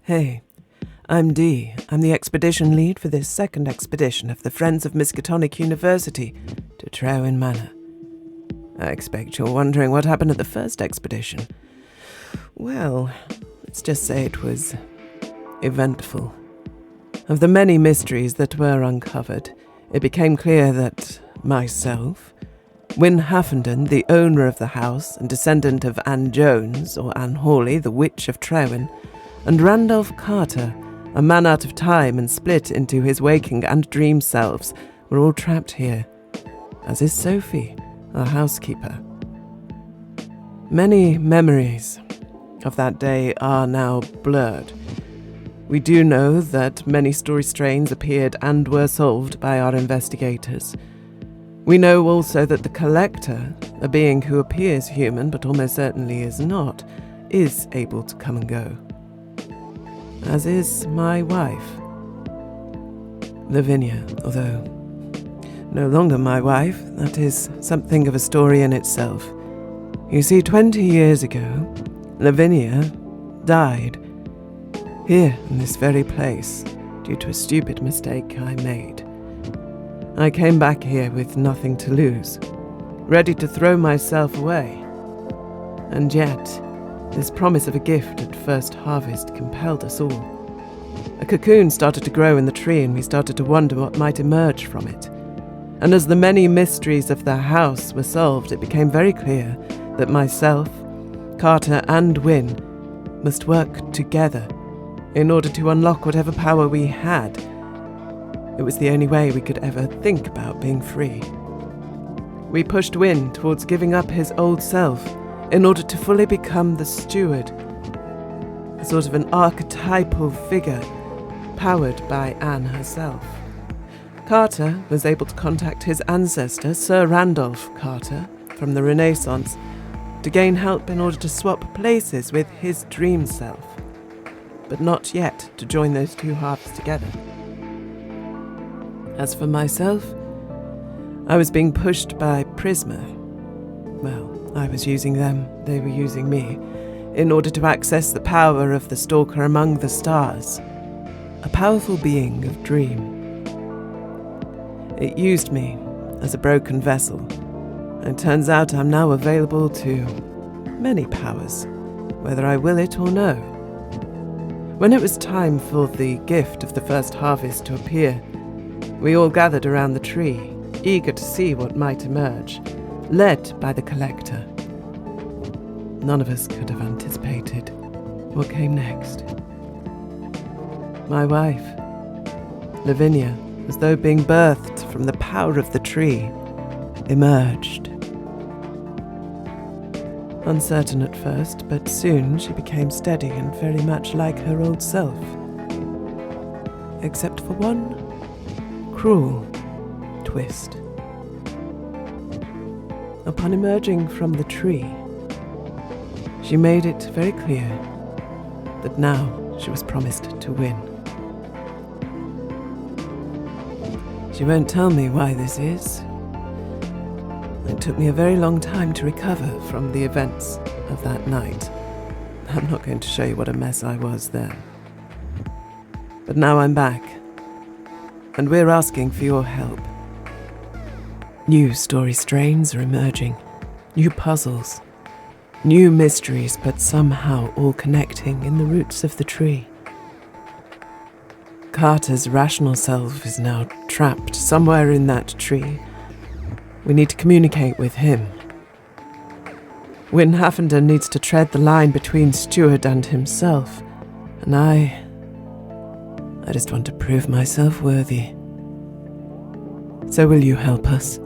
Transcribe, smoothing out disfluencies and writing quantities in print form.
Hey, I'm Dee. I'm the expedition lead for this second expedition of the Friends of Miskatonic University to Treowen Manor. I expect you're wondering what happened at the first expedition. Well, let's just say it was eventful. Of the many mysteries that were uncovered, it became clear that myself, Wyn Haffenden, the owner of the house and descendant of Anne Jones, or Anne Hawley, the Witch of Treowen, and Randolph Carter, a man out of time and split into his waking and dream selves, were all trapped here, as is Sophie, our housekeeper. Many memories of that day are now blurred. We do know that many story strains appeared and were solved by our investigators. We know also that the Collector, a being who appears human but almost certainly is not, is able to come and go. As is my wife, Lavinia, although no longer my wife. That is something of a story in itself. You see, 20 years ago, Lavinia died here in this very place due to a stupid mistake I made. I came back here with nothing to lose, ready to throw myself away. And yet, this promise of a gift at first harvest compelled us all. A cocoon started to grow in the tree, and we started to wonder what might emerge from it. And as the many mysteries of the house were solved, it became very clear that myself, Carter, and Wyn must work together in order to unlock whatever power we had. It was the only way we could ever think about being free. We pushed Wyn towards giving up his old self in order to fully become the steward, a sort of an archetypal figure powered by Anne herself. Carter was able to contact his ancestor, Sir Randolph Carter, from the Renaissance, to gain help in order to swap places with his dream self, but not yet to join those two halves together. As for myself, I was being pushed by Prisma. Well, I was using them, they were using me, in order to access the power of the Stalker among the stars, a powerful being of dream. It used me as a broken vessel, and it turns out I'm now available to many powers, whether I will it or no. When it was time for the gift of the first harvest to appear, we all gathered around the tree, eager to see what might emerge, led by the Collector. None of us could have anticipated what came next. My wife, Lavinia, as though being birthed from the power of the tree, emerged. Uncertain at first, but soon she became steady and very much like her old self. Except for one cruel twist. Upon emerging from the tree, she made it very clear that now she was promised to win. She won't tell me why this is. It took me a very long time to recover from the events of that night. I'm not going to show you what a mess I was then. But now I'm back, and we're asking for your help. New story strains are emerging, new puzzles, new mysteries, but somehow all connecting in the roots of the tree. Carter's rational self is now trapped somewhere in that tree. We need to communicate with him. Wyn Haffenden needs to tread the line between Steward and himself, and I just want to prove myself worthy. So will you help us?